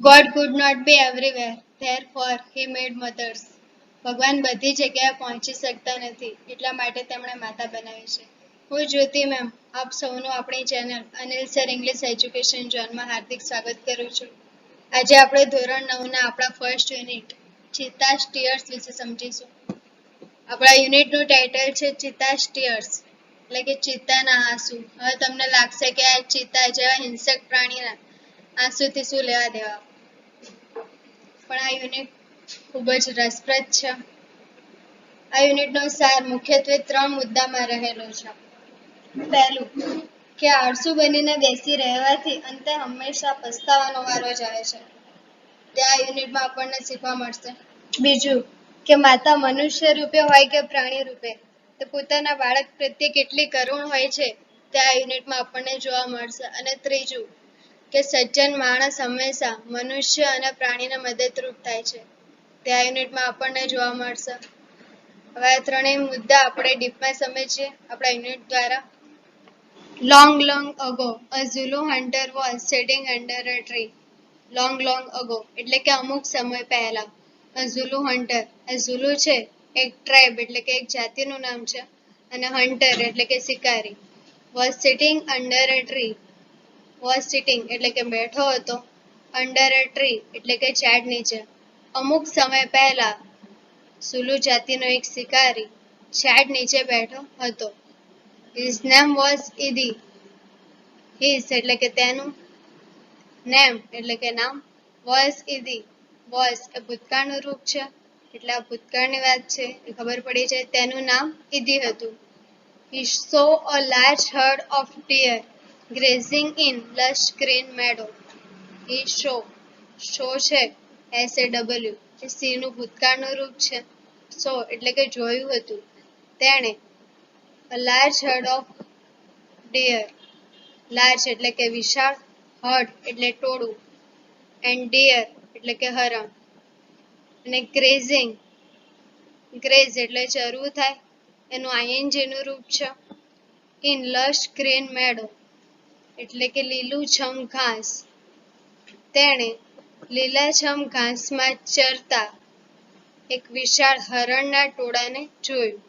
God could not be everywhere, therefore he made mothers. ભગવાન બધી જગ્યાએ પહોંચી શકતા નથી, એટલા માટે તેમણે માતા બનાવી છે. હું જ્યોતિ મેમ આપ સૌનું આપણી channel Anil sir English education ઝોનમાં હાર્દિક સ્વાગત કરું છું. આજે આપણે ધોરણ 9 ના આપણા ફર્સ્ટ યુનિટ ચિત્તા સ્ટીયર્સ વિશે સમજીશું. આપણા યુનિટનું ટાઇટલ છે ચિત્તા સ્ટીયર્સ, એટલે કે ચિત્તાના આંસુ. હવે તમને લાગશે કે આ ચિત્તા જેવા હિંસક પ્રાણીના આંસુથી શું લેવા દેવા, પણ આ યુનિટ ખૂબ જ રસપ્રદ છે. આ યુનિટનો સાર મુખ્યત્વે 3 મુદ્દામાં રહેલો છે. પહેલું કે આળસુ બનીને બેસી રહેવાથી અંતે હંમેશા પસ્તાવાનો વારો જ આવે છે, તે આ યુનિટમાં આપણને શીખવા મળશે. બીજું કે માતા મનુષ્ય રૂપે હોય કે પ્રાણી રૂપે તે પોતાના બાળક પ્રત્યે કેટલી કરુણ હોય છે, તે આ યુનિટમાં આપણને જોવા મળશે. અને ત્રીજું કે સજ્જન માણસ હંમેશા મનુષ્ય અને પ્રાણીને મદદરૂપ થાય છે, તે આ યુનિટમાં આપણને જોવા મળશે. હવે આ ત્રણેય મુદ્દા આપણે ડીપમાં સમજીએ આપણા યુનિટ દ્વારા. Long ago, a Zulu hunter was sitting under a tree. Long ago એટલે કે અમુક સમય પહેલા. A Zulu hunter, a Zulu છે એક ટ્રાઇબ એટલે કે એક જાતિનું નામ છે, અને hunter એટલે કે શિકારી. Was sitting under a tree, was sitting એટલે કે બેઠો હતો, under a tree એટલે કે ઝાડ નીચે. અમુક સમય પહેલા સુલુ જાતિનો એક શિકારી ઝાડ નીચે બેઠો હતો. His name was Idi. His એટલે કે તેનું, name એટલે કે નામ, was Idi. Was એ ભૂતકાળનું રૂપ છે, એટલે આ ભૂતકાળની વાત છે એ ખબર પડી જાય. તેનું નામ Idi હતું. He saw a large herd of deer grazing in lush green meadow. He saw છે SAW એ સી નું ભૂતકાળનું રૂપ છે. સો એટલે કે જોયું હતું. તેણે a large herd of deer, large એટલે કે વિશાળ, herd એટલે ટોળું, and deer એટલે કે હરણ, અને grazing, graze એટલે ચરવું થાય, એનું ING નું રૂપ છે. in lush green meadow એટલે કે લીલુંછમ ઘાસ, તેણે લીલાછમ ઘાસમાં ચરતા એક વિશાળ હરણના ટોળાને જોયું.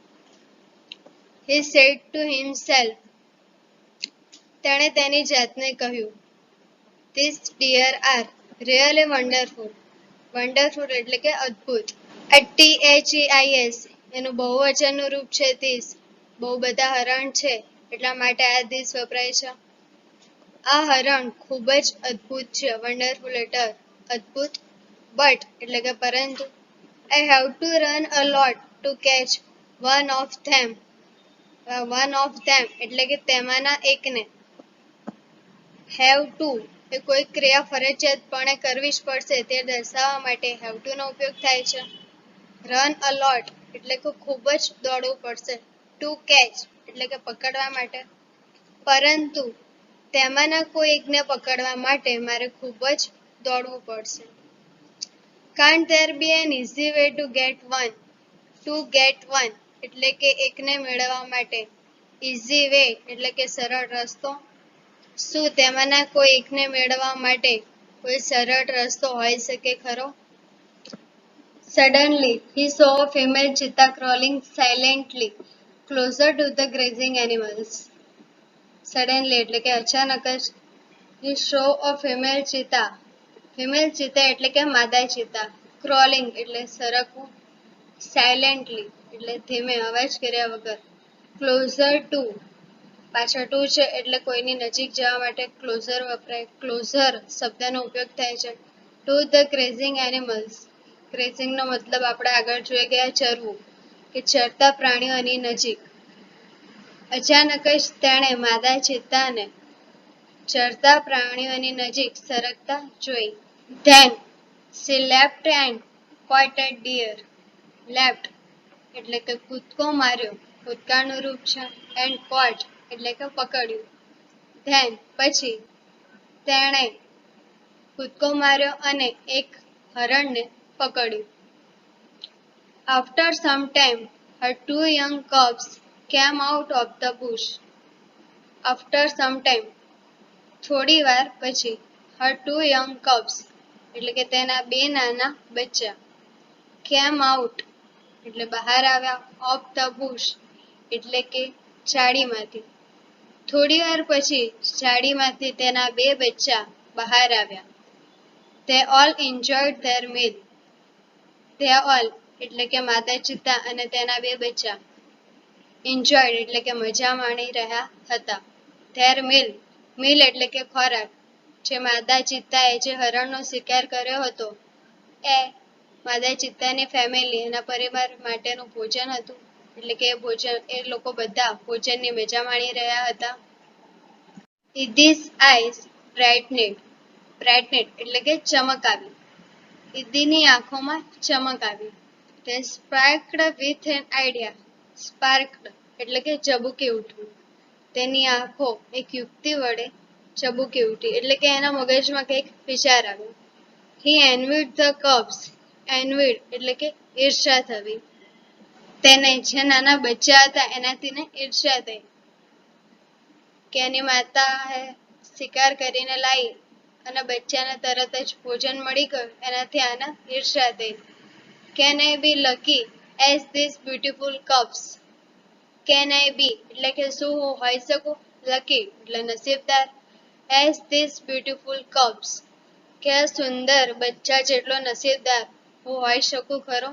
He said to himself, તેણે તેની જાતને કહ્યું, These deer are really wonderful. Wonderful એટલે કે અદ્ભુત. THEIS એનું બહુવચનનું રૂપ છે these. બહુ બધા હરણ છે એટલા માટે આ these વપરાય છે. આ હરણ ખૂબ જ અદ્ભુત છે. વન્ડરફુલ એટલે અદ્ભુત. બટ એટલે કે પરંતુ. I have to run a lot to catch one of them. One of them એટલે કે તેમાંના એકને. Have to એ કોઈ ક્રિયા ફરજિયાતપણે કરવી જ પડશે તે દર્શાવવા માટે have to નો ઉપયોગ થાય છે. Run a lot એટલે કે ખૂબ જ દોડવું પડશે. To catch એટલે કે પકડવા માટે. પરંતુ તેમાંના કોઈ એકને પકડવા માટે મારે ખૂબ જ દોડવું પડશે. Can't there be an easy way to get one? To get one એટલે કે એકને મેળવવા માટે. Easy way એટલે કે સરળ રસ્તો. શું તેમાંના કોઈ એકને મેળવવા માટે કોઈ સરળ રસ્તો હોઈ શકે ખરો? Suddenly, he saw a female cheetah crawling silently closer to the grazing animals. Suddenly એટલે કે અચાનક જ. He saw a female cheetah. Female cheetah એટલે કે માદા ચિત્તા. Crawling એટલે સરકવું. Silently એટલે ધીમે અવાજ કર્યા વગર. Closer to પાછળ ટુ છે એટલે કોઈની નજીક જવા માટે ક્લોઝર વપરાય. ક્લોઝર શબ્દનો ઉપયોગ થાય છે. To the grazing animals. Grazing નો મતલબ આપણે આગળ જોઈ ગયા ચરવું, કે ચરતા પ્રાણીઓની નજીક. અચાનક જ તેણે માદા ચિત્તાને ચરતા પ્રાણીઓની નજીક સરકતા જોઈ. Then she leapt and caught a deer. Leapt એટલે કે કૂદકો માર્યો, ભૂતકાળનું રૂપ છે. And caught એટલે કે પકડ્યું. Then પછી તેણે કૂદકો માર્યો અને એક હરણને પકડ્યું. After some time, her 2 young cubs came out of the bush. After some time થોડી વાર પછી her 2 young cubs એટલે કે તેના બે નાના બચ્ચા. કેમ આઉટ એટલે બહાર આવ્યા. ઓફ ધ બુશ એટલે કે ઝાડીમાંથી. થોડી વાર પછી ઝાડીમાંથી તેના બે બચ્ચા બહાર આવ્યા. They all enjoyed their meal. They all એટલે કે માતા ચિત્તા અને તેના બે બચ્ચા. Enjoyed એટલે કે મજા માણી રહ્યા હતા. Their meal એટલે કે ખોરાક. જે માદા ચિત્તાએ જે હરણનો શિકાર કર્યો હતો એ માદા ચિત્તાની ફેમિલી એના પરિવાર માટેનું ભોજન હતું. એટલે કે ભોજન એ લોકો બધા ભોજનની મજા માણી રહ્યા હતા. Idhi's eyes brightened એટલે કે ચમક આવી. ઇદ્દીની આંખોમાં ચમક આવી. They sparkled with an idea. Sparkled એટલે કે ઝબૂકી ઉઠવું. તેની આંખો એક યુક્તિ વડે ઝબૂકી ઉઠી એટલે કે એના મગજમાં કંઈક વિચાર આવ્યો. He envied the cubs. Envied એટલે કે ઈર્ષ્યા થવી. તેને જે નાના બચ્ચા હતા એનાથી ઈર્ષ્યા થઈ કે એની માતા શિકાર કરીને લાવી અને બચ્ચાને તરત જ ભોજન મળી ગયું એનાથી આને ઈર્ષ્યા થઈ. Can I be lucky as these beautiful cubs? Can I be એટલે કે શું હું હોઈ શકું? lucky એટલે નસીબદાર. as these beautiful cubs કે સુંદર બચ્ચા જેટલો નસીબદાર હું હોઈ શકું ખરો?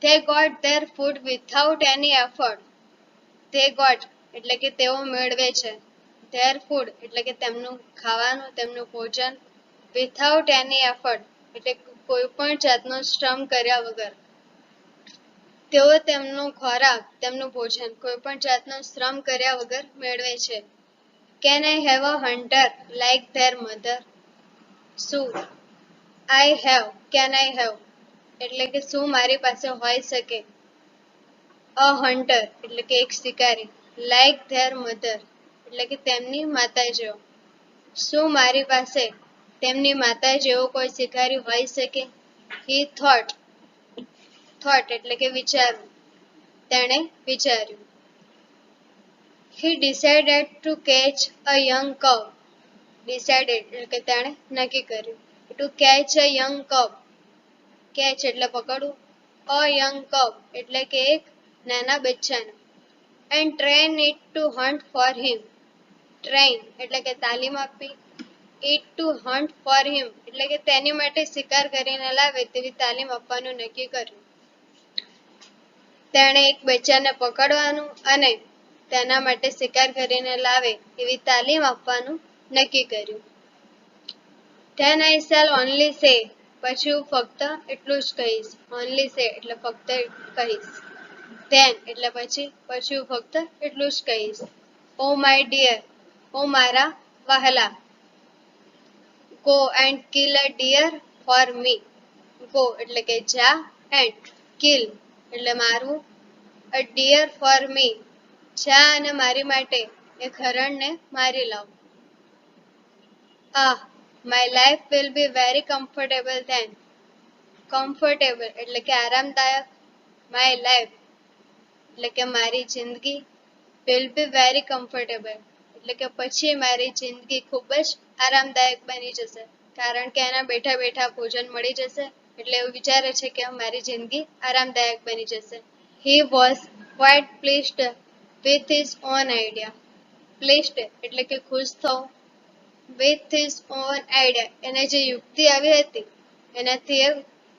They got their food without any effort. They got એટલે કે તેઓ મેળવે છે. Their food એટલે કે તેમનું ખાવાનું તેમનું ભોજન. Without any effort એટલે કોઈ પણ જાતનો શ્રમ કર્યા વગર. તેઓ તેમનો ખોરાક તેમનું ભોજન કોઈ પણ જાતનો શ્રમ કર્યા વગર મેળવે છે. Can I have a hunter like their mother? શું can I have એટલે કે શું મારી પાસે હોઈ શકે? a hunter એટલે કે એક શિકારી. like their mother એટલે કે તેમની માતા જેવો. શું મારી પાસે તેમની માતા જેવો કોઈ શિકારી હોઈ શકે? he thought એટલે કે વિચારવું. તેણે વિચાર્યું. He decided to catch a young cub. Decided એટલે કે તેણે નક્કી કર્યું. To catch a young cub. Catch એટલે પકડવું. A young cub એટલે કે એક નાના બચ્ચાને. And train it to hunt for him. Train એટલે કે તાલીમ આપવી. It to hunt for him એટલે કે તેની માટે શિકાર કરીને લાવે તેવી તાલીમ આપવાનું નક્કી કર્યું. તેણે એક બચ્ચાને પકડવાનું અને તેના માટે શિકાર કરીને લાવે એવી તાલીમ આપવાનું નક્કી કર્યું. Then I shall only say પછી હું ફક્ત એટલું જ કહીશ. only say એટલે ફક્ત કહીશ. Then એટલે પછી હું ફક્ત એટલું જ કહીશ. Oh my dear ઓ મારા વહાલા. Go and kill a deer for me. Go એટલે કે જા and kill એટલે મારવું. a deer for me જા અને મારી માટે એક હરણને મારી લાવ. my life will be very comfortable then. comfortable એટલે કે આરામદાયક. my life એટલે કે મારી જિંદગી. will be very comfortable એટલે કે પછી મારી જિંદગી ખૂબ જ આરામદાયક બની જશે કારણ કે એના બેઠા બેઠા ભોજન મળી જશે એટલે એવું વિચારે છે કે મારી જિંદગી આરામદાયક બની જશે. He was quite pleased with his own idea. Pleased એટલે કે ખુશ થવું. with his own idea એને જે યુક્તિ આવી હતી એનાથી એ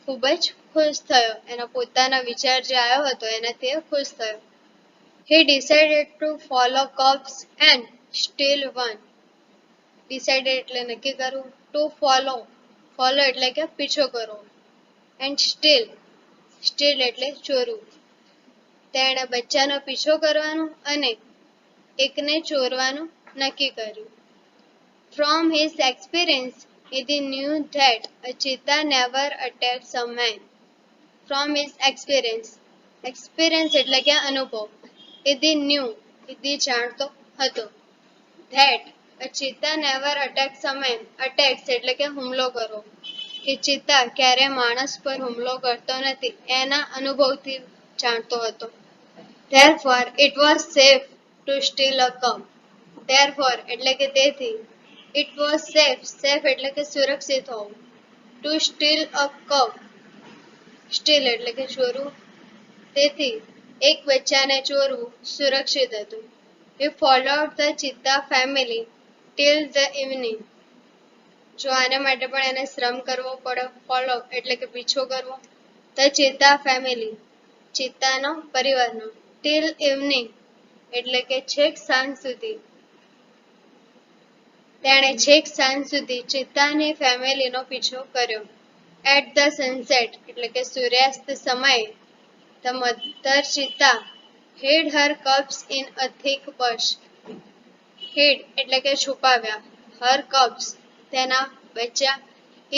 ખૂબ જ ખુશ થયો. એનો પોતાનો વિચાર જે આવ્યો હતો એનાથી એ ખુશ થયો. He decided to follow cubs and steal one. Decided એટલે નક્કી કરવું. to follow એટલે કે પીછો કરવો. and steal એટલે ચોરવું. તેણે બચ્ચાનો પીછો કરવાનું અને એકને ચોરવાનું નક્કી કર્યું. From his experience, he knew that a cheetah never attacks a man. From his experience એટલે કે અનુભવ. he knew જાણતો હતો. that a cheetah never attacks a man. attacks એટલે કે હુમલો કરવો. કે ચિત્તા ક્યારે માણસ પર હુમલો કરતો નથી એના અનુભવથી જાણતો હતો. Therefore, it was safe to steal a cub. Therefore એટલે કે તેથી. It was safe એટલે કે સુરક્ષિત હોવું. To steal a cup. Steal એટલે કે ચોરવું. તેથી એક બચ્ચાને ચોરવું સુરક્ષિત હતું. He followed the cheetah family till the evening. જો આના માટે પણ એને શ્રમ કરવો પડે. ફોલો એટલે કે પીછો કરવો. The cheetah family, ચિત્તાનો પરિવારનો. till evening એટલે કે છેક સાંજ સુધી. તેણે છેક સાંજ સુધી ચિત્તાની ફેમિલીનો પીછો કર્યો. At the sunset એટલે કે સૂર્યાસ્ત સમયે the mother cheetah hid her cubs in a thick bush. Hid એટલે કે છુપાવ્યા. Her cubs તેના બચ્ચા.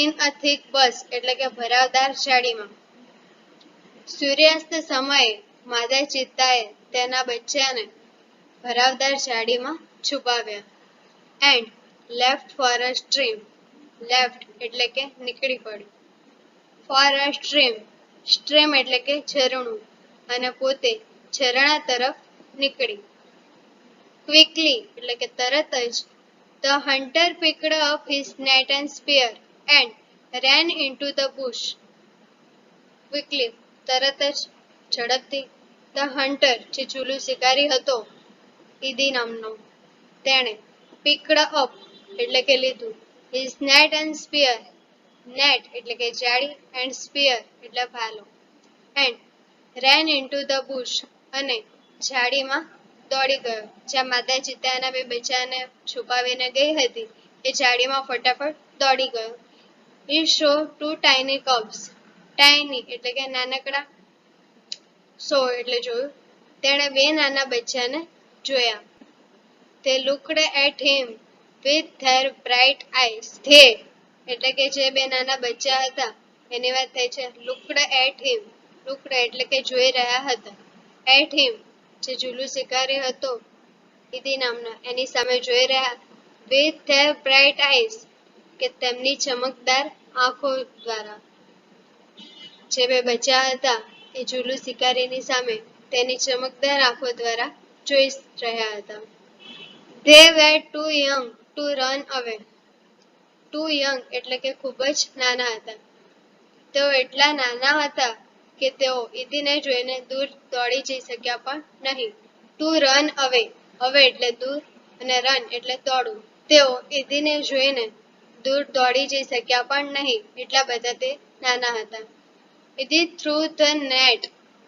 In a thick bush એટલે કે ભરાવદાર ઝાડીમાં. સૂર્યાસ્ત સમયે માદા ચિત્તાએ તેના બચ્ચાને ભરાવદાર ઝાડીમાં છુપાવ્યા. And left for a stream. Left એટલે કે નીકળી પડી. For a stream. Stream એટલે કે ઝરણું. અને પોતે ઝરણા તરફ નીકળી. Quickly એટલે કે તરત જ. The hunter picked up his net and spear and ran into the bush. Quickly તરત જ, ઝડપથી. The hunter જે જુલુ શિકારી હતો ઈદી નામનો, તેણે picked up એટલે કે લીધું. His net and spear. Net એટલે કે જાળી and spear એટલે ભાલો. And ran into the bush અને ઝાડીમાં દોડી ગયો. જ્યાં માદા ચિત્તાના બે બચ્ચાને છુપાવીને ગઈ હતી એ ઝાડીમાં ફટાફટ દોડી ગયો. He saw two tiny cubs. Tiny એટલે કે નાનકડા. saw એટલે જોયું. તેણે બે નાના બચ્ચાને જોયા. They looked at him with their bright eyes. They એટલે કે જે બે નાના બચ્ચા હતા એની વાત થાય છે. Looked at him. Looked એટલે કે જોઈ રહ્યા હતા. At him જે જુલુ શિકારી હતો ઈદી નામના એની સામે જોઈ રહ્યા. With their bright eyes કે તેમની ચમકદાર આંખો દ્વારા. જે બે બચ્ચા હતા એ જુલુ શિકારીની સામે તેની ચમકદાર આંખો દ્વારા જોઈ રહ્યા હતા. They were too young to run away. Too young એટલે કે ખૂબ જ નાના હતા. તેઓ એટલા નાના હતા કે તેઓ ઈદીને જોઈને દૂર દોડી જઈ શક્યા પણ નહીં. To run away. away એટલે દૂર અને run એટલે દોડવું. તેઓ ઈદીને જોઈને દૂર દોડી જઈ શક્યા પણ નહીં. એટલા બધા તે નાના હતા. Idi threw the net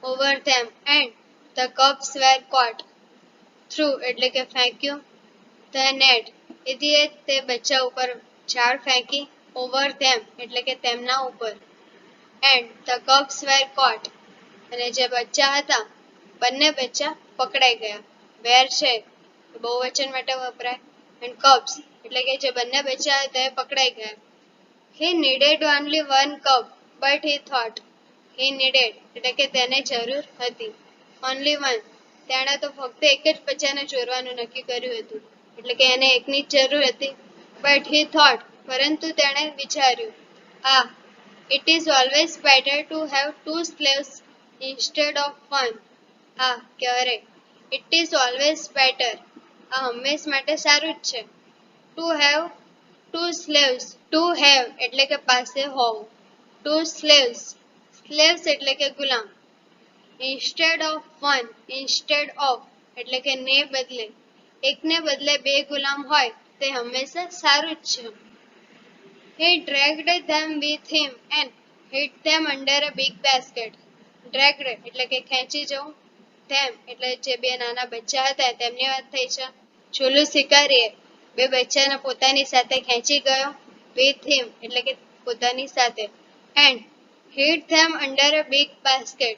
over them and the cubs were caught. Threw એટલે કે ફેંક્યું. The net ઈદીએ તે બચ્ચા ઉપર જાળ ફેંકી. Over them એટલે કે તેમના ઉપર. And the cubs were caught અને જે બચ્ચા હતા બંને બચ્ચા પકડાઈ ગયા. Were છે બહુવચન માટે વપરાય. And cubs એટલે કે જે બંને બચ્ચા હતા એ પકડાઈ ગયા. He needed only one cub but he thought. He needed એટલે કે તેને જરૂર હતી. Only one તેણે તો ફક્ત એક જ બચ્ચાને ચોરવાનું નક્કી કર્યું હતું એટલે કે એને એકની જ જરૂર હતી. But he thought પરંતુ તેણે વિચાર્યું. It is always better to have two slaves instead of one. કે અરે it is always better હંમેશ માટે સારું જ છે. To have two slaves. To have એટલે કે પાસે હોવું. Two slaves. Slaves એટલે કે ગુલામ. Instead of one. Instead of એટલે કે ને બદલે. એકને બદલે બે ગુલામ હોય તે હંમેશા સારું જ છે. He dragged them with him and hid them under a big basket. Dragged એટલે કે ખેંચી જવું. them એટલે જે બે નાના બચ્ચા હતા તેમની વાત થઈ છે. જુલુ શિકારીએ બે બચ્ચાને પોતાની સાથે ખેંચી ગયો. with him એટલે કે પોતાની સાથે. and hid them under a big basket.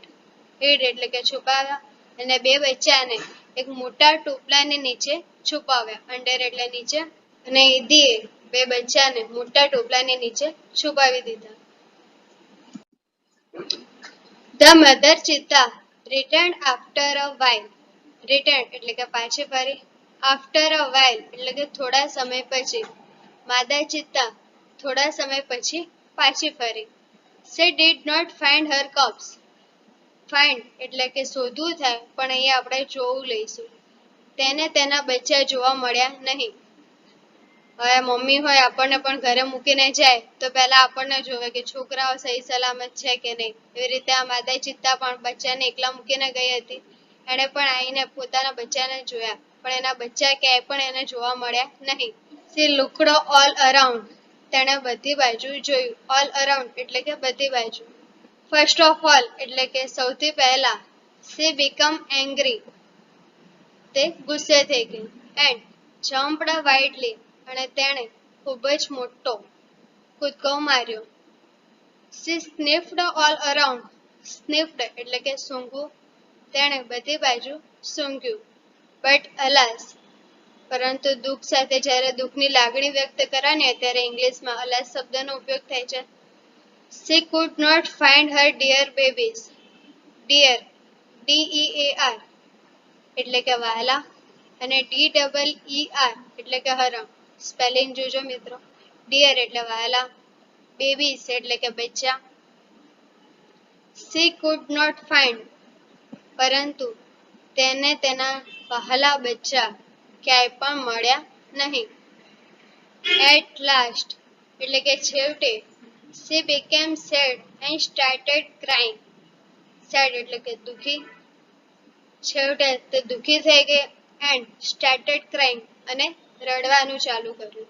hid એટલે કે છુપાવ્યા અને બે બચ્ચાને એક મોટા ટોપલાની નીચે છુપાવ્યા. under એટલે નીચે અને ઈદીએ બે બચ્ચાને મોટા ટોપલાની નીચે છુપાવી દીધા. The mother cheetah returned after a while. Returned એટલે કે પાછી ફરી. After a while એટલે કે થોડા સમય પછી. માદા ચિત્તા થોડા સમય પછી પાછી ફરી. She did not find her cubs. Find એટલે કે શોધવું થાય પણ અહીંયા આપણે જોવું લઈશું. તેને તેના બચ્ચા જોવા મળ્યા નહીં. હવે મમ્મી હોય આપણને પણ ઘરે મૂકીને જાય તો પહેલા આપણને જોવે કે છોકરાઓ સહી સલામત છે કે નહીં. એવી રીતે આ માદા ચિત્તા પણ બચ્ચાને એકલા મૂકીને ગઈ હતી. એણે પણ આવીને પોતાના બચ્ચાને જોયા, પણ એના બચ્ચા ક્યાંય પણ એને જોવા મળ્યા નહીં. She looked all around. તેણે બધી બાજુ જોયું. ઓલ અરાઉન્ડ એટલે કે બધી બાજુ. ફર્સ્ટ ઓફ ઓલ એટલે કે સૌથી પહેલા. She became angry. તે ગુસ્સે થઈ ગઈ. And jumped wildly. અને તેણે ખૂબ જ મોટો કૂદકો માર્યો. She sniffed all around. Sniffed એટલે કે સૂંઘવું. તેણે બધી બાજુ સૂંઘ્યું. But alas, પરંતુ દુઃખ સાથે જ્યારે દુઃખની લાગણી વ્યક્ત કરવાની ત્યારે ઇંગ્લિશમાં alas શબ્દનો ઉપયોગ થાય છે. She could not find her dear babies. Dear, DEAR એટલે કે વહાલા, અને DEER એટલે કે હરણ. સ્પેલિંગ જોજો મિત્રો. ડિયર એટલે વહાલા, બેબીઝ એટલે કે બચ્ચા. She could not find પરંતુ તેને તેના વહાલા બચ્ચા ક્યાંય પણ મળ્યા નહીં. At last એટલે કે છેવટે. She became sad and started crying. Sad એટલે કે દુઃખી. છેવટે તે દુઃખી થઈ ગઈ and started crying અને રડવાનું ચાલુ કર્યું.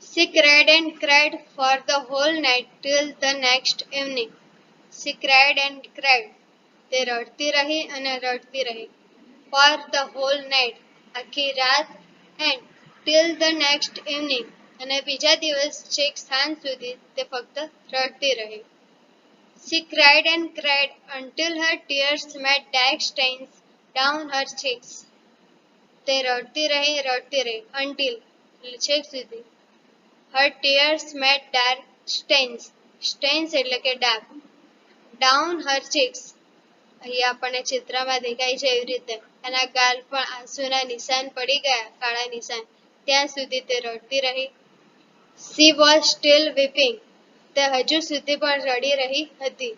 She cried and cried for the whole night till the next evening. She cried and cried. તે રડતી રહી અને રડતી રહી. For the whole night આખી રાત, and till the next evening અને બીજા દિવસ છેક સાંજ સુધી તે ફક્ત રડતી રહી. She cried and cried until her tears made dark stains down her cheeks. તે રડતી રહી until છેક સુધી. Her tears made dark stains. Stains એટલે કે ડાઘ. Down her cheeks. અહીંયા આપણને ચિત્રમાં દેખાય છે એવી રીતે એના ગાલ પર આંસુના નિશાન પડી ગયા, કાળા નિશાન. ત્યાં સુધી તે રડતી રહી. She was still weeping. તે હજુ સુધી પણ રડી રહી હતી.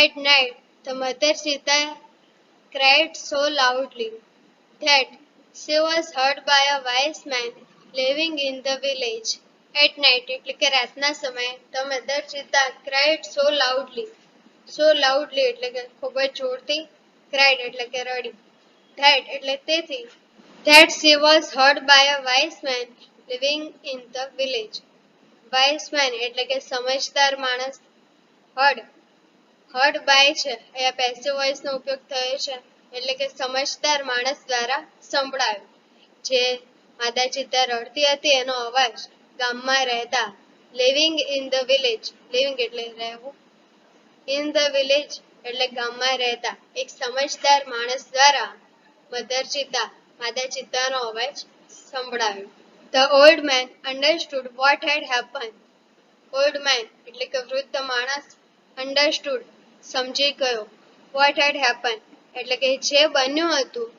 At night the mother Sita cried so loudly that she was heard by a wise man living in the village. At night એટલે કે રાતના સમયે the mother Sita cried so loudly. So loudly એટલે કે ખૂબ જ જોરથી. Cried એટલે કે રડી. That એટલે તેથી. That she was heard by a wise man living in the village. Wise man એટલે કે સમજદાર માણસ. Heard by છે, અહીંયા પેસિવ વોઇસ નો ઉપયોગ થયો છે એટલે કે સમજદાર માણસ દ્વારા સંભળાયો. જે માદા ચિત્તા રડતી હતી એનો અવાજ ગામમાં રહેતા. Living in the village. Living એટલે રહેવું. ઇન ધ વિલેજ એટલે ગામમાં રહેતા એક સમજદાર માણસ દ્વારા મધર ચિત્તા માદા ચિત્તાનો અવાજ સંભળાયો. The old man understood what had happened. Old man એટલે કે વૃદ્ધ માણસ. Understood સમજી ગયો. What had happened એટલે કે જે બન્યું હતું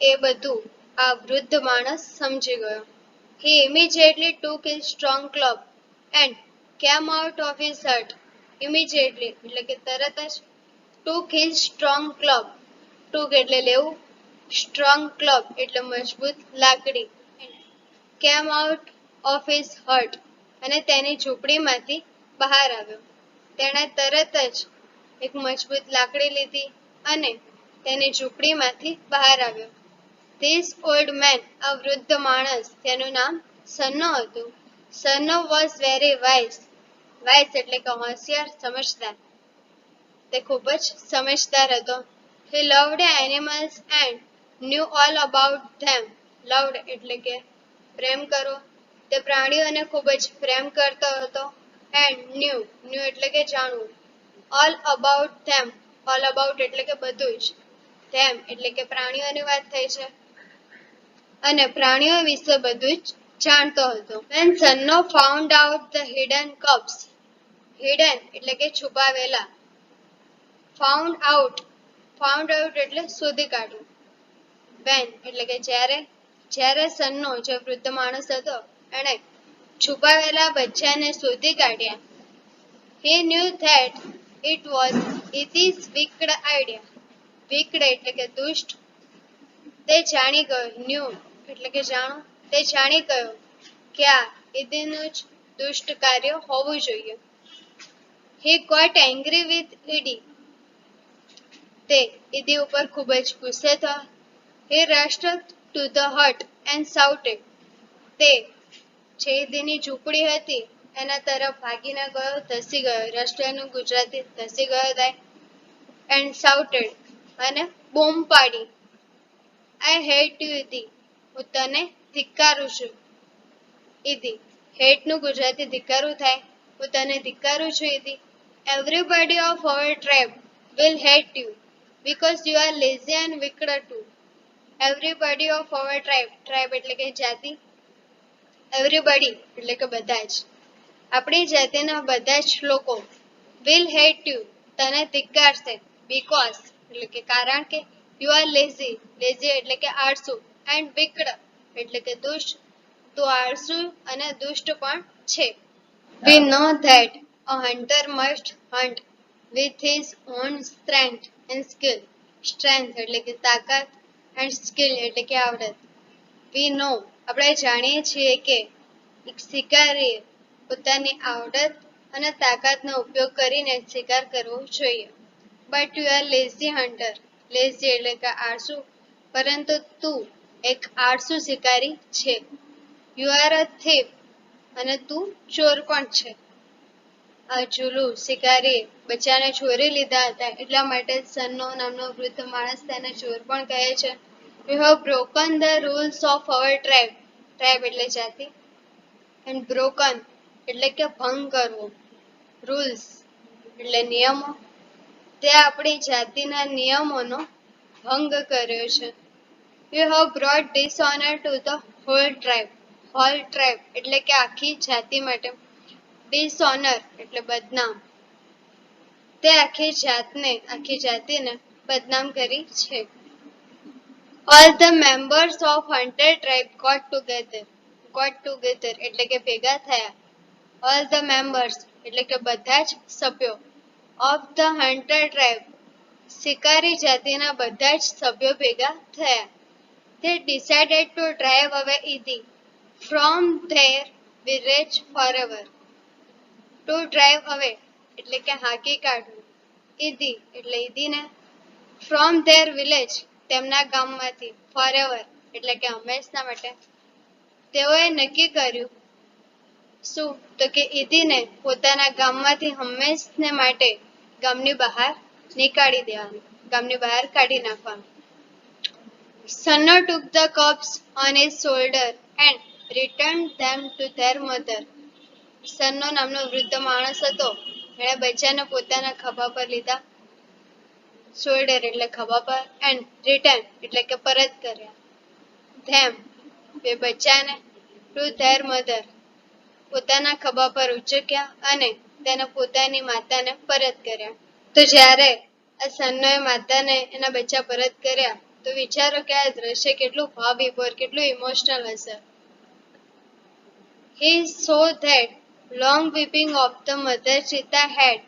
એ બધું આ વૃદ્ધ માણસ સમજી ગયો. He immediately took his strong club and came out of his hut. Immediately એટલે કે તરત જ. Took his strong club. Took એટલે લેવું. Strong club એટલે મજબૂત લાકડી. Came out of his hut અને તેની ઝૂંપડીમાંથી બહાર આવ્યો. તેણે તરત જ એક મજબૂત લાકડી લીધી અને તેની ઝૂંપડીમાંથી બહાર આવ્યો. This old man, આ વૃદ્ધ માણસ, તેનું નામ સન્નો હતું. સન્નો was very wise. Wise એટલે કે હોશિયાર, સમજદાર. તે ખૂબ જ સમજદાર હતો. He loved animals and knew all about them. Loved એટલે કે પ્રેમ કરો. તે પ્રાણીઓને ખૂબ જ પ્રેમ કરતો હતો. And knew એટલે કે જાણવું. All about them. All about એટલે કે બધું જ. Them એટલે કે પ્રાણીઓની વાત થઈ છે અને પ્રાણીઓ વિશે બધું જ જાણતો હતો. When Sanno found out the hidden cups. Hidden એટલે કે છુપાવેલા. Found out એટલે શોધી કાઢવું. When એટલે કે જ્યારે સન્નો જે વૃદ્ધ માણસ હતો એણે છુપાવેલા બચ્ચાને શોધી કાઢ્યા. He knew that it was his wicked idea. Wicked એટલે કે દુષ્ટ. તે જાણી ગયો. Knew એટલે કે જાણો. તે જાણી ગયો કે આ ઈદીનું જ દુષ્ટ કાર્ય હોવું જોઈએ. He got angry with Idi. તે ઈદી ઉપર ખૂબ જ ગુસ્સે થયો. He rushed to the hut and shouted. તે જે ઈદીની ઝૂંપડી હતી એના તરફ ભાગીને ગયો, ધસી ગયો. રસ્ટનું ગુજરાતી ધસી ગયો થાય. And shouted, અને બૂમ પાડી. I hate you, Idi. હું તને ધિક્કારું છું. Idi. Hate નું ગુજરાતી ધિક્કારું થાય. હું તને ધિક્કારું છું, Idi. Everybody of our tribe will hate you because you are lazy and wicked too. Everybody of our tribe. Tribe એટલે કે જાતિ. Everybody એટલે કે બધા જ. આપણી જાતિના બધા જ લોકો will hate you. તને ધિક્કારશે. Because એટલે કે કારણ કે you are lazy. Lazy એટલે કે આળસુ. And wicked એટલે કે દુષ્ટ. તો આળસુ અને દુષ્ટ પણ છે. We know that a hunter must hunt with his own strength and skill. Strength એટલે કે તાકાત and skill એટલે કે આવડત. We know આપણે જાણીએ છીએ કે એક શિકારીએ પોતાની આવડત અને તાકાતનો ઉપયોગ કરીને શિકાર કરવો જોઈએ. But you are lazy hunter. Lazy એટલે કે આળસુ. પરંતુ તું એક આળસુ શિકારી છે. You are a thief. અને તું ચોર પણ છે. આ જુલુ શિકારીએ બચ્ચાને ચોરી લીધા હતા એટલા માટે સન્નો નામનો વૃદ્ધ માણસ તેને ચોર પણ કહે છે. You have broken the rules of our tribe. Tribe એટલે જાતિ. And broken એટલે કે ભંગ કરવો. Rules એટલે નિયમો. તે આપણી જાતિના નિયમોનો ભંગ કર્યો છે. You have brought dishonor to the whole tribe. Whole tribe એટલે કે આખી જાતિ માટે. Dishonor એટલે બદનામ. તે આખી જાતિને બદનામ કરી છે. All the members of hunter tribe got together. Got together એટલે કે ભેગા થયા. All the members એટલે કે બધા જ સભ્યો of the hunter tribe શિકારી જાતિના બધા જ સભ્યો ભેગા થયા. They decided to drive away Idi from their village forever. To drive away એટલે કે હાંકી કાઢવું. Idi એટલે ઈદીને. From their village તેમના ગામમાંથી. Forever એટલે કે હંમેશના માટે. તેઓએ નક્કી કર્યું શું તો કે ઈદીને પોતાના ગામમાંથી હંમેશને માટે ગામની બહાર નીકાળી દેવાનું. ગામની બહાર કાઢી નાખવાનું. Sanno took the cubs on his shoulder and returned them to their mother. સન્નો નામનો વૃદ્ધ માણસ હતો. એણે બચ્ચાને પોતાના ખભા પર લીધા. શોલ્ડર એટલે ખભા પર. એન્ડ રિટર્ન એટલે કે પરત કર્યા. ધેમ એ બચ્ચાને ટુ ધેર મધર પોતાના ખભા પર ઉચક્યા અને તેને પોતાની માતાને પરત કર્યા. તો જ્યારે આ સન્નોએ માતાને એના બચ્ચા પરત કર્યા તો વિચારો કે આ દ્રશ્ય કેટલું ભાવવિભોર, કેટલું ઇમોશનલ હશે. He saw that long weeping of the mother cheetah had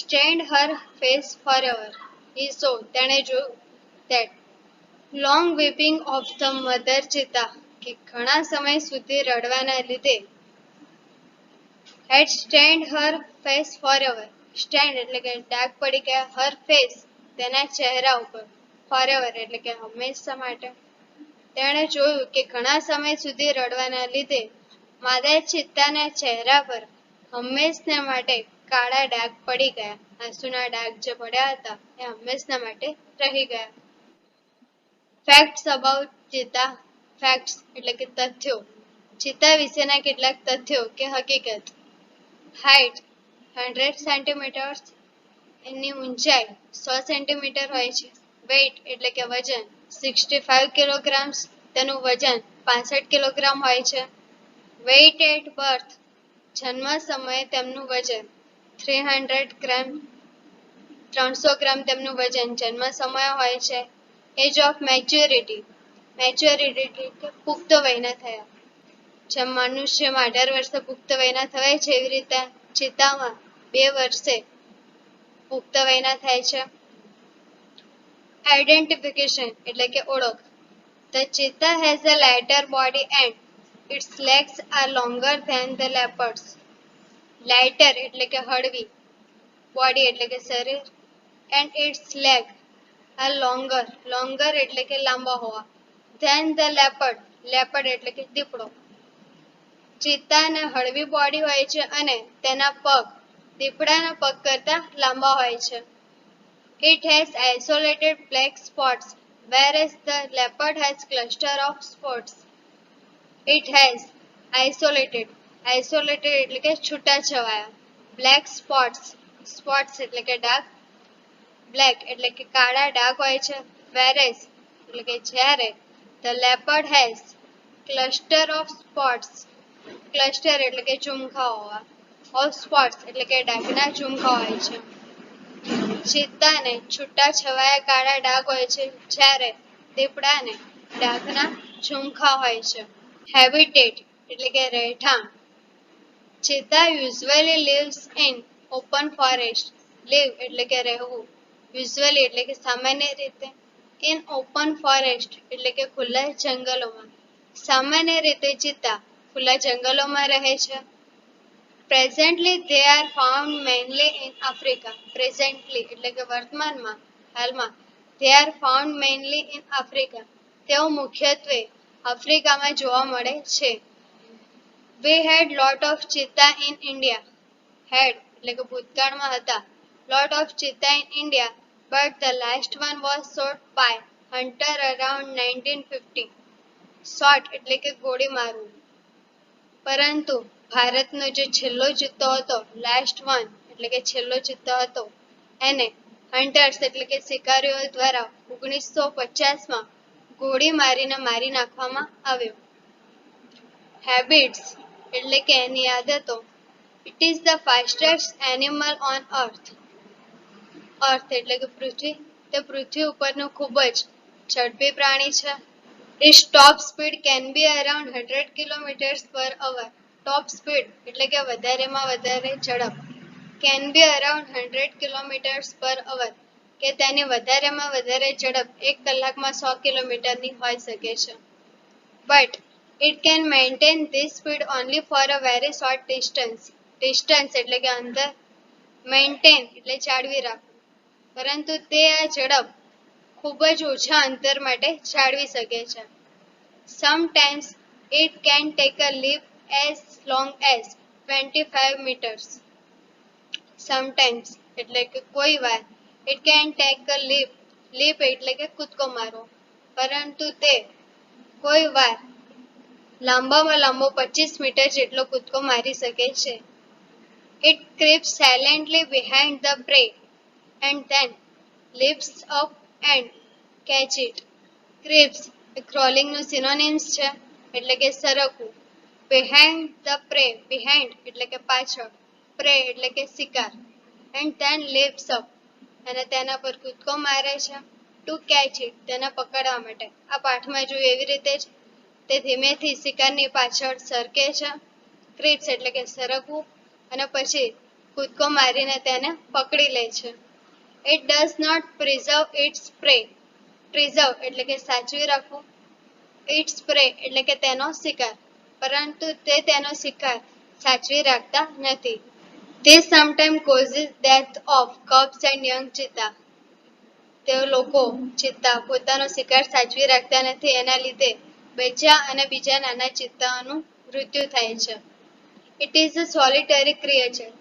stained her face forever. He saw તેણે જોયું that long weeping of the mother cheetah કે ઘણા સમય સુધી રડવાના લીધે had stained her face forever. Stand એટલે કે ડાઘ પડી ગયા. her face તેના ચહેરા ઉપર. forever એટલે કે હંમેશા માટે. તેણે જોયું કે ઘણા સમય સુધી રડવાના લીધે માદા ચિત્તાના ચહેરા પર હંમેશને માટે કાળા ડાઘ પડી ગયા. આંસુના ડાઘ જે પડ્યા હતા એ હંમેશના માટે રહી ગયા. Facts about cheetah. Facts એટલે કે તથ્યો. ચિત્તા વિશેના કેટલાક તથ્યો કે હકીકત. Height 100 centimetre. એની ઊંચાઈ 100 સેન્ટીમીટર હોય છે. વેઇટ એટલે કે વજન 65 કિલોગ્રામ્સ. તેનું વજન 65 કિલોગ્રામ હોય છે. વેઇટ એટ બર્થ જન્મ સમયે તેમનું વજન 300 ગ્રામ. 300 ગ્રામ તેમનું વજન જન્મ સમયે હોય છે. Age of maturity. મેચ્યોરિટી એટલે પુખ્ત વયના થયા. જેમ મનુષ્યમાં 18 વર્ષે પુખ્ત વયના થવાય છે એવી રીતે ચિત્તામાં 2 વર્ષે પુખ્ત વયના થાય છે. આઇડેન્ટિફિકેશન એટલે કે ઓળખ. The cheetah has a lighter body and Its legs are longer than the leopard's. Lighter એટલે કે હળવી. Body એટલે કે શરીર. And its leg are longer. Longer એટલે કે લાંબા હોવા. Than the leopard. Leopard એટલે કે દીપડો. ચિત્તાને હળવી બોડી હોય છે અને તેના પગ દીપડાના પગ કરતા લાંબા હોય છે. It has isolated black spots, whereas the leopard has cluster of spots. It has isolated. Isolated એટલે કે છૂટાછવાયા. Black spots. Spots એટલે કે ડાઘ. Black એટલે કે કાળા ડાઘ હોય છે. Whereas એટલે કે જ્યારે the leopard has cluster of spots. Cluster એટલે કે ઝુમખા હોવા. Of spots એટલે કે ડાઘના ઝુમખા હોય છે. ચિત્તાને છૂટા છવાયા કાળા ડાઘ હોય છે જ્યારે દીપડાને ડાઘના ઝુમખા હોય છે. Habitat એટલે કે રહેઠાણ. ચિત્તા usually lives in open forest. Live એટલે કે રહેવું. Usually એટલે કે સામાન્ય રીતે. In open forest એટલે કે ખુલ્લા જંગલોમાં. સામાન્ય રીતે ચિત્તા ખુલ્લા જંગલોમાં રહે છે. Presently they are found mainly in Africa. Presently એટલે કે વર્તમાનમાં હાલમાં they are found mainly in Africa. તેઓ મુખ્યત્વે આફ્રિકામાં જોવા મળે છે. We had lot of cheetah in India. Had એટલે કે ભૂતકાળમાં હતા. Lot of cheetah in India, but the last one was shot by hunter around 1950. Shot એટલે કે ગોળી મારવું. પરંતુ ભારતનો જે છેલ્લો ચિત્તો હતો લાસ્ટ વન એટલે કે છેલ્લો ચિત્તો હતો એને હન્ટર્સ એટલે કે શિકારીઓ દ્વારા 1950માં ગોળી મારીને મારી નાખવામાં આવ્યો. હેબિટ્સ એટલે કે એની આદતો. It is the fastest animal on earth. Earth એટલે કે પૃથ્વી. તે પૃથ્વી ઉપરનું ખૂબ જ ઝડપી પ્રાણી છે. Its top speed can be around 100 km/h. Top speed એટલે કે વધારેમાં વધારે ઝડપ. Can be around 100 km/h. કે તેની વધારેમાં વધારે ઝડપ 1 કલાકમાં 100 કિલોમીટરની હોઈ શકે છે. But it can maintain this speed only for a very short distance. Distance એટલે કે અંતર. Maintain એટલે જાળવી રાખવું. પરંતુ તે આ ઝડપ ખૂબ જ ઓછા અંતર માટે જાળવી શકે છે. Sometimes it can take a leap as long as 25 meters. Sometimes એટલે કે કોઈ વાર it can take a leap. Leap એટલે કે કૂદકો મારવો. પરંતુ તે કોઈ વાર લાંબામાં લાંબો 25 મીટર જેટલો કૂદકો મારી શકે છે. It creeps silently behind the prey and then leaps up and catch it. Creeps crawling નું synonyms છે એટલે કે સરકવું. Behind the prey. Behind એટલે કે પાછળ. Prey એટલે કે શિકાર. And then leaps up અને તેના પર કૂદકો મારે છે. To catch it તેને પકડવા માટે. આ પાઠમાં જોયું એવી રીતે જ તે ધીમેથી શિકારની પાછળ સરકે છે. Creeps એટલે કે સરકવું અને પછી કૂદકો મારીને તેને પકડી લે છે. It does not preserve its prey. Preserve એટલે કે સાચવી રાખવું. Its prey એટલે કે તેનો શિકાર. પરંતુ તે તેનો શિકાર સાચવી રાખતા નથી. This sometimes causes death of cubs and young cheetah. તેઓ લોકો ચિત્તા પોતાનો શિકાર સાચવી રાખતા નથી એના લીધે બચ્ચા અને બીજા નાના ચિત્તાઓનું મૃત્યુ થાય છે. It is a solitary creature.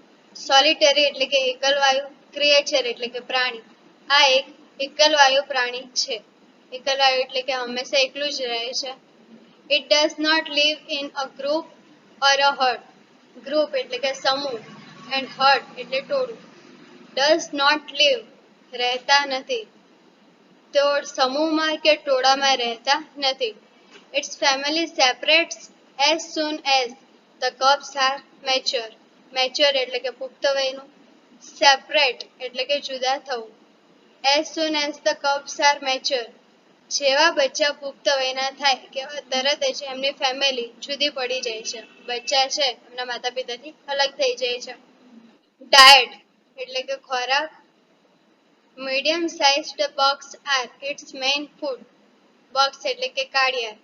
Solitary એટલે કે એકલવાયુ. Creature એટલે કે પ્રાણી. આ એક એકલવાયુ પ્રાણી છે. એકલવાયુ એટલે કે હંમેશા એકલું જ રહે છે. It does not live in a group or a herd. Group એટલે કે સમૂહ and herd એટલે ટોળું. Does not live રહેતા નથી. તો સમૂહમાં કે ટોળામાં રહેતા નથી. Its family separates as soon as the cubs are mature. Mature એટલે કે પુખ્ત વયનું. Separate એટલે કે જુદા થવું. As soon as the cubs are mature. જેવા બચ્ચા પુખ્ત વયના થાય કે તરત જ એમની ફેમિલી જુદી પડી જાય છે. બચ્ચા છે એમના માતા પિતાથી અલગ થઈ જાય છે. Diet એટલે કે ખોરાક. Medium sized bugs are its main food. Bugs એટલે કે કાળિયાર.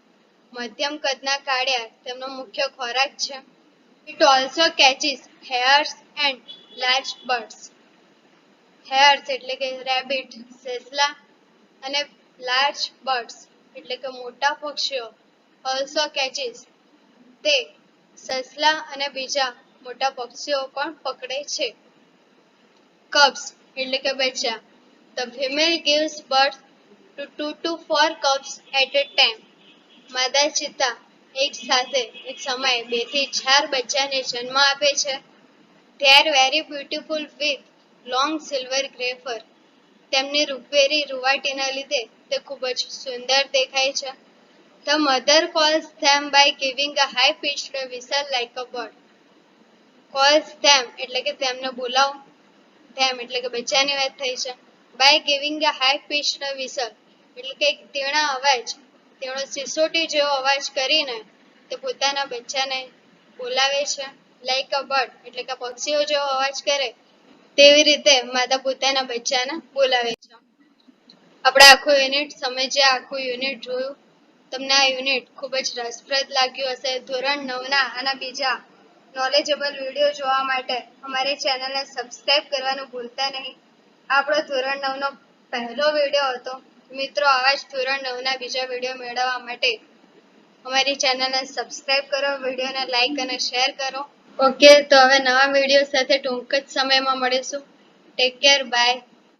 મધ્યમ કદના કાળિયા તેમનો મુખ્ય ખોરાક છે. It also catches hares and large birds. Hares એટલે કે રેબિટ, સસલા અને large birds એટલે કે મોટા પક્ષીઓ also catches તે સસલા અને બીજા મોટા પક્ષીઓ પણ પકડે છે. Cubs એટલે કે બચ્ચા. The female gives birth to 2 to 4 cubs at a time. માદા ચિત્તા એક સાથે એક સમયે 2 થી 4 બચ્ચાને જન્મ આપે છે. They are very beautiful with long silver grey fur. તેમની રૂપેરી રૂવાટીના લીધે તે ખૂબ જ સુંદર દેખાય છે. The mother calls them by giving a high pitched whistle like a bird. Calls them એટલે કે તેમને બોલાવો. Them એટલે કે બચ્ચાની વાત થઈ છે. By giving a high pitched whistle એટલે કે એક તીણા અવાજ, તેનો સિસોટી જેવો અવાજ કરીને તે પોતાના બચ્ચાને બોલાવે છે. Like a bird એટલે કે પક્ષીઓ જેવો અવાજ કરે તેવી રીતે માતા પોતાના બચ્ચાને બોલાવે છે. આપણે આખું યુનિટ સમજ્યા, આખું યુનિટ જોયું. તમને આ યુનિટ ખૂબ જ રસપ્રદ લાગ્યું હશે. ધોરણ 9ના આના બીજા નોલેજેબલ વિડીયો જોવા માટે અમારી ચેનલને સબસ્ક્રાઇબ કરવાનું ભૂલતા નહીં. આપણો ધોરણ 9નો પહેલો વિડીયો હતો. મિત્રો, આવા જ ધોરણ 9ના બીજા વિડીયો મેળવવા માટે અમારી ચેનલને સબસ્ક્રાઇબ કરો, વિડીયોને લાઈક અને શેર કરો. ઓકે, તો હવે નવા વિડીયો સાથે ટૂંક જ સમયમાં મળીશું. Take care, by.